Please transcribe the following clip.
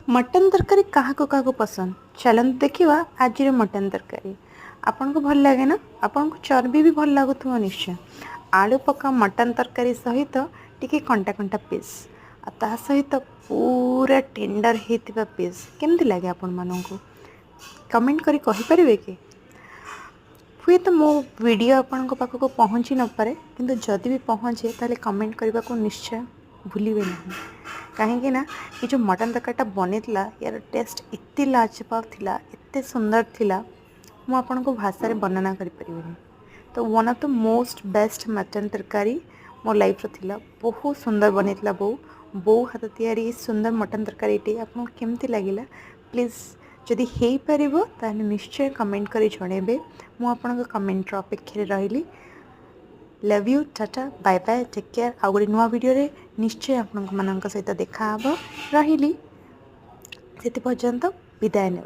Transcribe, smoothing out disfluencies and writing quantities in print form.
Mutton तरकारी क्या पसंद चलते देखा आज मटन तरकारी आपन को भल लगे ना। आपन को चर्बी भी भल लगुव निश्चय। आलू पका मटन तरकारी सहित टिके कंटा कंटा पीस ता सहित पूरा टेंडर होता पीस केमती लगे आपण मानू कमेंट करी कहि कि हुए तो मो वीडियो आपण पाखक पहुँची न पारे किंतु जदि भी पहुँचे ताले कमेंट करने को निश्चय भूलिए ना। कहीं ना ये जो मटन तरकारीटा बनईला यार टेस्ट एत लाजवाब थिला एत सुंदर थिला मु आपन को भाषा रे वर्णना करि परिबेनी। तो one of the most best mutton तरकारी मो लाइफ रो थिला। बहुत सुंदर बनईला बो हाथ तैयारी सुंदर मटन तरकारी आपन केमती लागिला प्लीज जदि हेई परिबो ताने निश्चय कमेंट करी जणेबे। मु आपन कमेंट रो अपेक्षा रहिली। Love you tata bye bye take care. आ गए नुआ वीडियो रे निश्चय आपण सहित देखा रही से पर्यंत विदाय ने।